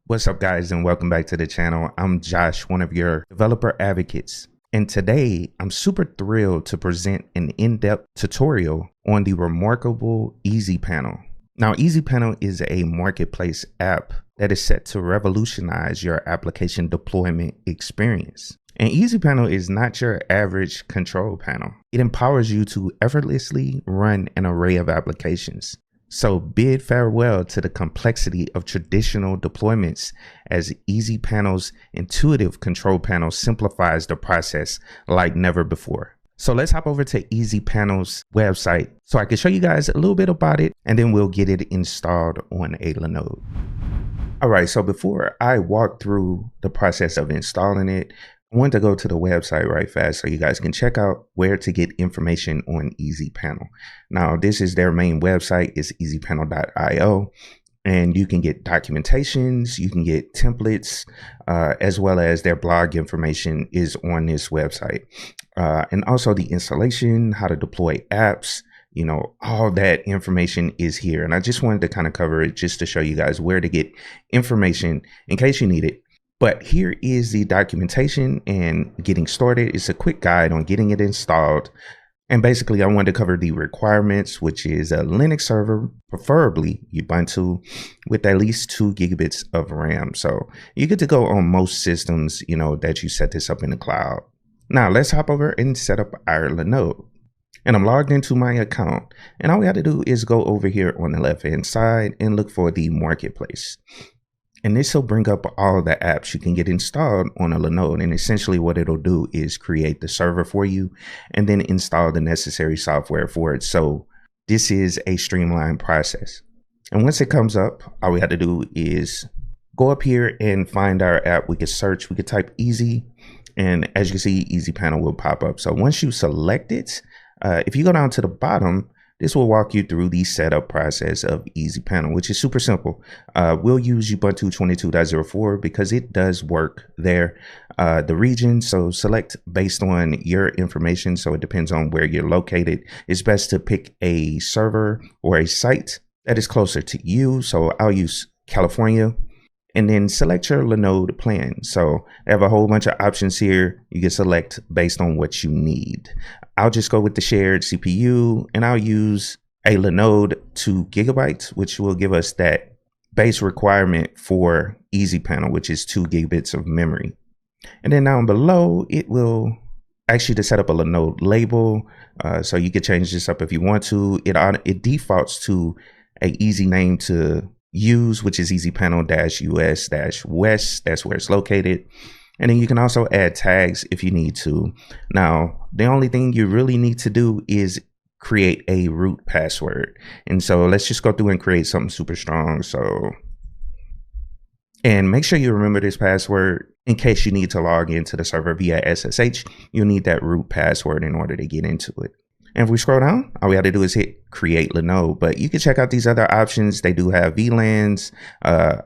What's up, guys, and welcome back to the channel. I'm Josh, one of your developer advocates. And today I'm super thrilled to present an in-depth tutorial on the remarkable Easypanel. Now, Easypanel is a marketplace app that is set to revolutionize your application deployment experience. And Easypanel is not your average control panel. It empowers you to effortlessly run an array of applications. So bid farewell to the complexity of traditional deployments as Easypanel's intuitive control panel simplifies the process like never before. So let's hop over to Easypanel's website so I can show you guys a little bit about it, and then we'll get it installed on a Linode. All right, so before I walk through the process of installing it, I want to go to the website right fast so you guys can check out where to get information on Easypanel. Now, this is their main website, it's easypanel.io, and you can get documentations, you can get templates, as well as their blog information is on this website. And also the installation, how to deploy apps, you know, all that information is here. And I just wanted to kind of cover it just to show you guys where to get information in case you need it. But here is the documentation and getting started. It's a quick guide on getting it installed. And basically, I wanted to cover the requirements, which is a Linux server, preferably Ubuntu, with at least 2 gigabits of RAM. So you get to go on most systems, you know, that you set this up in the cloud. Now let's hop over and set up our Linode. And I'm logged into my account. And all we have to do is go over here on the left-hand side and look for the marketplace. And this will bring up all the apps you can get installed on a Linode. And essentially what it'll do is create the server for you and then install the necessary software for it. So this is a streamlined process. And once it comes up, all we have to do is go up here and find our app. We can search, we could type Easy. And as you can see, Easypanel will pop up. So once you select it, if you go down to the bottom, this will walk you through the setup process of Easypanel, which is super simple. We'll use Ubuntu 22.04 because it does work there. The region, so select based on your information. So it depends on where you're located. It's best to pick a server or a site that is closer to you. So I'll use California. And then select your Linode plan. So I have a whole bunch of options here. You can select based on what you need. I'll just go with the shared CPU and I'll use a Linode 2 gigabytes, which will give us that base requirement for Easypanel, which is 2 gigabits of memory. And then down below, it will ask you to set up a Linode label. So you can change this up if you want to. It defaults to a easy name to use, which is Easypanel-US-West. That's where it's located. And then you can also add tags if you need to. Now, the only thing you really need to do is create a root password. And so let's just go through and create something super strong. And make sure you remember this password in case you need to log into the server via SSH. You'll need that root password in order to get into it. And if we scroll down, all we have to do is hit create Linode, but you can check out these other options. They do have VLANs,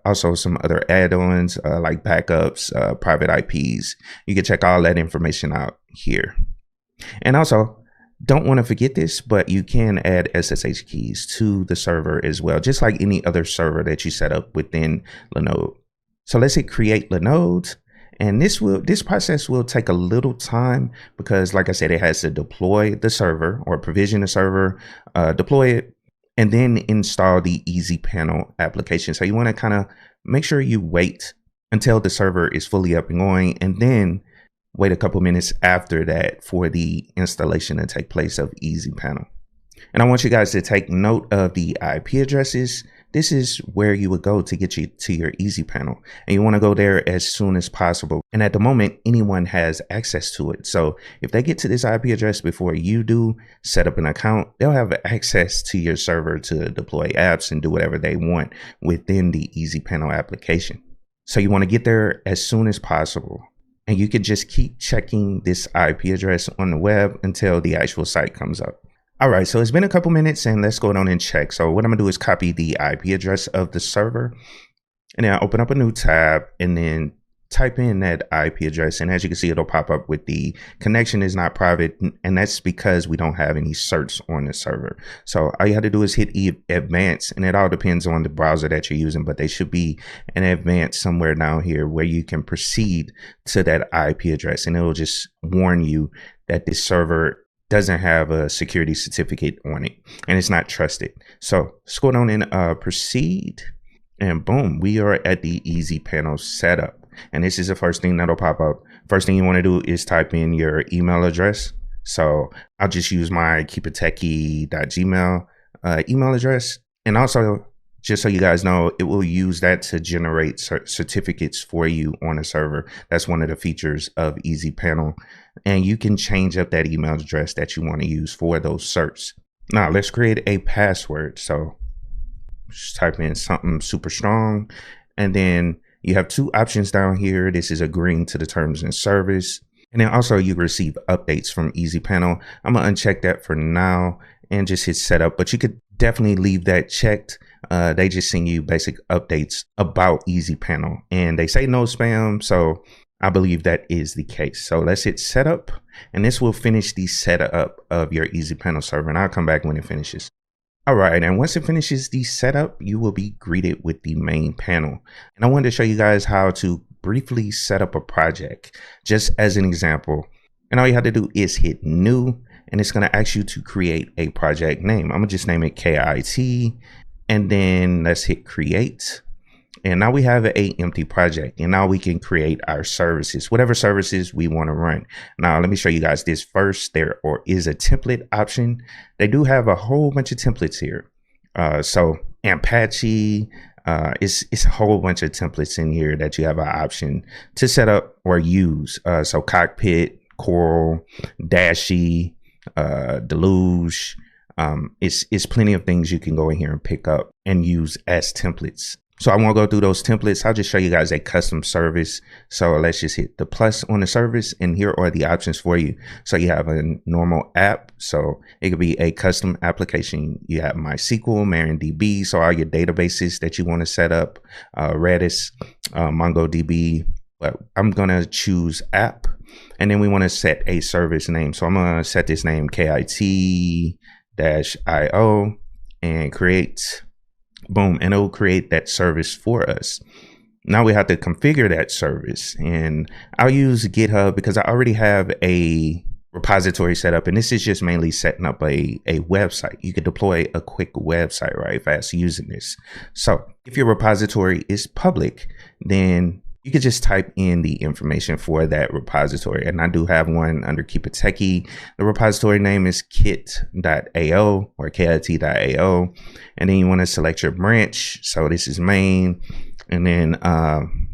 also some other add-ons like backups, private IPs. You can check all that information out here. And also, don't want to forget this, but you can add SSH keys to the server as well, just like any other server that you set up within Linode. So let's hit create Linode. And this process will take a little time because, like I said, it has to deploy the server or provision the server, deploy it, and then install the Easypanel application. So you want to kind of make sure you wait until the server is fully up and going, and then wait a couple minutes after that for the installation to take place of Easypanel. And I want you guys to take note of the IP addresses. This is where you would go to get you to your Easypanel, and you want to go there as soon as possible. And at the moment, anyone has access to it. So if they get to this IP address before you do set up an account, they'll have access to your server to deploy apps and do whatever they want within the Easypanel application. So you want to get there as soon as possible. And you can just keep checking this IP address on the web until the actual site comes up. All right, so it's been a couple minutes and let's go down and check. So what I'm gonna do is copy the IP address of the server and then I'll open up a new tab and then type in that IP address, and as you can see, it'll pop up with the connection is not private, and that's because we don't have any certs on the server. So all you have to do is hit advanced, and it all depends on the browser that you're using, but they should be an advanced somewhere down here where you can proceed to that IP address, and it'll just warn you that this server doesn't have a security certificate on it and it's not trusted. So let's go down and proceed, and boom, we are at the Easypanel setup. And this is the first thing that'll pop up. First thing you want to do is type in your email address. So I'll just use my keepitechie.gmail email address. And also, just so you guys know, it will use that to generate certificates for you on a server. That's one of the features of Easypanel. And you can change up that email address that you want to use for those certs. Now let's create a password. So just type in something super strong, and then you have two options down here. This is agreeing to the terms and service. And then also you receive updates from Easypanel. I'm gonna uncheck that for now and just hit setup, but you could definitely leave that checked. They just send you basic updates about Easypanel, and they say no spam. So I believe that is the case. So let's hit setup, and this will finish the setup of your Easypanel server, and I'll come back when it finishes. All right, and once it finishes the setup, you will be greeted with the main panel. And I wanted to show you guys how to briefly set up a project, just as an example. And all you have to do is hit new, and it's gonna ask you to create a project name. I'm gonna just name it KIT, and then let's hit create. And now we have an empty project, and now we can create our services, whatever services we want to run. Now, let me show you guys this first. There is a template option. They do have a whole bunch of templates here. So Apache, it's a whole bunch of templates in here that you have an option to set up or use. So Cockpit, Coral, Dashy, Deluge. It's plenty of things you can go in here and pick up and use as templates. So I won't go through those templates. I'll just show you guys a custom service. So let's just hit the plus on the service, and here are the options for you. So you have a normal app. So it could be a custom application. You have MySQL, MariaDB. So all your databases that you want to set up, Redis, MongoDB. But I'm going to choose app, and then we want to set a service name. So I'm going to set this name KIT-IO and create. Boom, and it will create that service for us. Now we have to configure that service, and I'll use GitHub because I already have a repository set up, and this is just mainly setting up a website. You could deploy a quick website right fast using this. So if your repository is public, then you could just type in the information for that repository. And I do have one under Keep It Techie. The repository name is kit.ao or kit.ao. And then you want to select your branch. So this is main. And then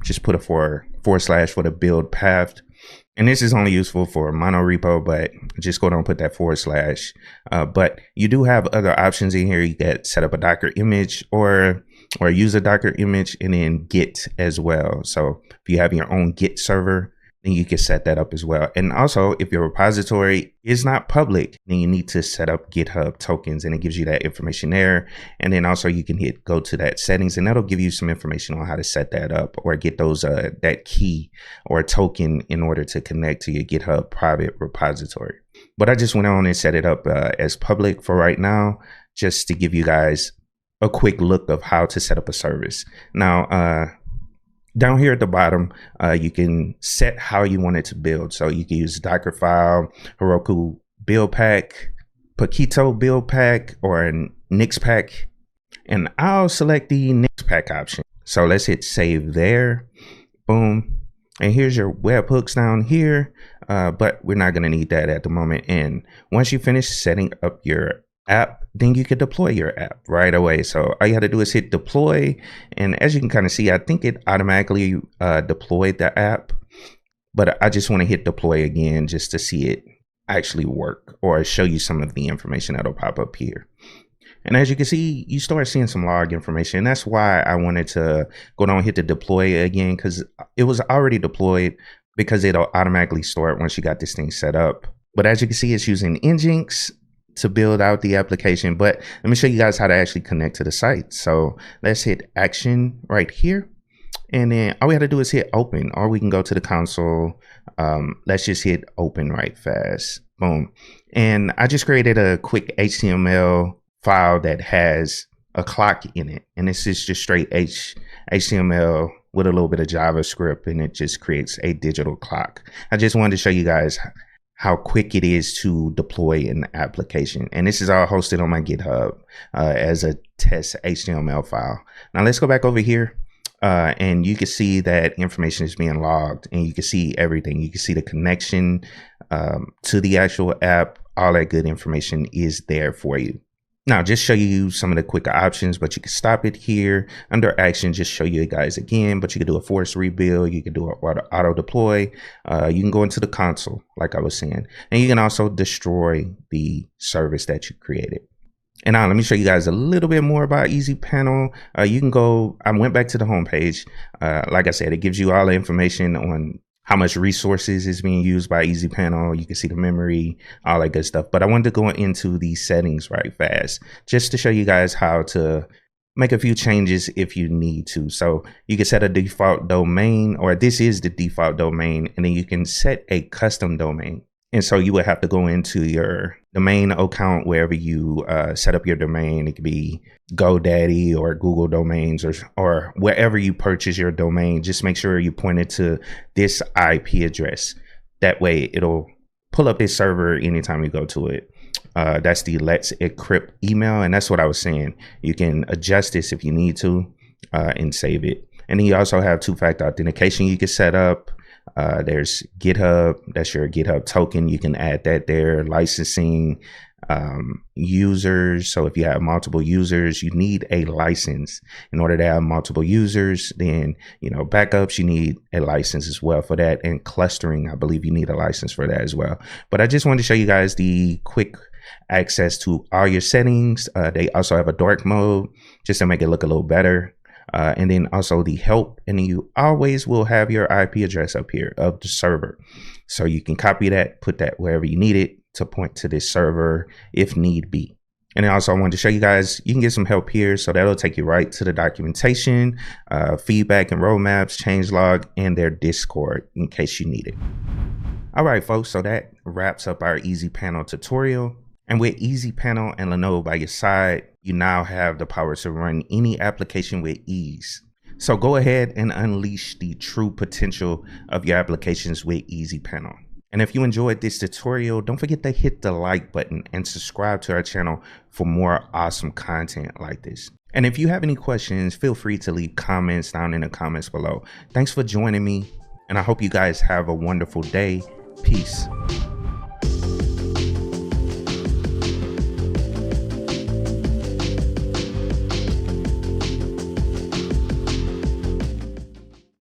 just put a forward slash for the build path. And this is only useful for mono repo, but just go down and put that forward slash. But you do have other options in here. You can set up a Docker image or use a Docker image, and then Git as well. So if you have your own Git server, then you can set that up as well. And also, if your repository is not public, then you need to set up GitHub tokens, and it gives you that information there. And then also you can hit go to that settings, and that'll give you some information on how to set that up or get those that key or token in order to connect to your GitHub private repository. But I just went on and set it up as public for right now, just to give you guys a quick look of how to set up a service. Now, down here at the bottom, you can set how you want it to build. So you can use Dockerfile, Heroku build pack, Paquito build pack, or an Nix pack. And I'll select the Nix pack option. So let's hit save there. Boom. And here's your webhooks down here, but we're not gonna need that at the moment. And once you finish setting up your app, then you can deploy your app right away. So all you have to do is hit deploy, and as you can kind of see, I think it automatically deployed the app, but I just want to hit deploy again just to see it actually work or show you some of the information that'll pop up here. And as you can see, you start seeing some log information. That's why I wanted to go down and hit the deploy again, because it was already deployed, because it'll automatically start once you got this thing set up. But as you can see, it's using Nginx to build out the application. But let me show you guys how to actually connect to the site. So let's hit action right here, And then all we have to do is hit open, or we can go to the console. Let's just hit open right fast. Boom. And I just created a quick HTML file that has a clock in it. And this is just straight HTML with a little bit of JavaScript, and it just creates a digital clock. I just wanted to show you guys how quick it is to deploy an application. And this is all hosted on my GitHub as a test HTML file. Now let's go back over here. And you can see that information is being logged, and you can see everything. You can see the connection to the actual app. All that good information is there for you. Now, just show you some of the quicker options, but you can stop it here under action. Just show you guys again, but you can do a force rebuild. You can do an auto deploy. You can go into the console, like I was saying, and you can also destroy the service that you created. And now let me show you guys a little bit more about Easypanel. You can go, I went back to the homepage. Like I said, it gives you all the information on how much resources is being used by Easypanel. You can see the memory, all that good stuff. But I wanted to go into the settings right fast, just to show you guys how to make a few changes if you need to. So you can set a default domain, or this is the default domain, and then you can set a custom domain. And so you would have to go into your domain account wherever you set up your domain. It could be GoDaddy or Google Domains, or wherever you purchase your domain. Just make sure you point it to this IP address. That way it'll pull up this server anytime you go to it. That's the Let's Encrypt email. And that's what I was saying. You can adjust this if you need to and save it. And then you also have two-factor authentication you can set up. There's GitHub, that's your GitHub token. You can add that there. Licensing, users. So if you have multiple users, you need a license. In order to have multiple users, then, you know, backups, you need a license as well for that. And clustering, I believe you need a license for that as well. But I just wanted to show you guys the quick access to all your settings. They also have a dark mode just to make it look a little better. And then also the help, and then you always will have your IP address up here of the server. So you can copy that, put that wherever you need it to point to this server if need be. And then also I wanted to show you guys, you can get some help here. So that'll take you right to the documentation, feedback and roadmaps, changelog, and their Discord in case you need it. All right, folks, so that wraps up our Easypanel tutorial. And with Easypanel and Linode by your side, you now have the power to run any application with ease. So go ahead and unleash the true potential of your applications with Easypanel. And if you enjoyed this tutorial, don't forget to hit the like button and subscribe to our channel for more awesome content like this. And if you have any questions, feel free to leave comments down in the comments below. Thanks for joining me, and I hope you guys have a wonderful day. Peace.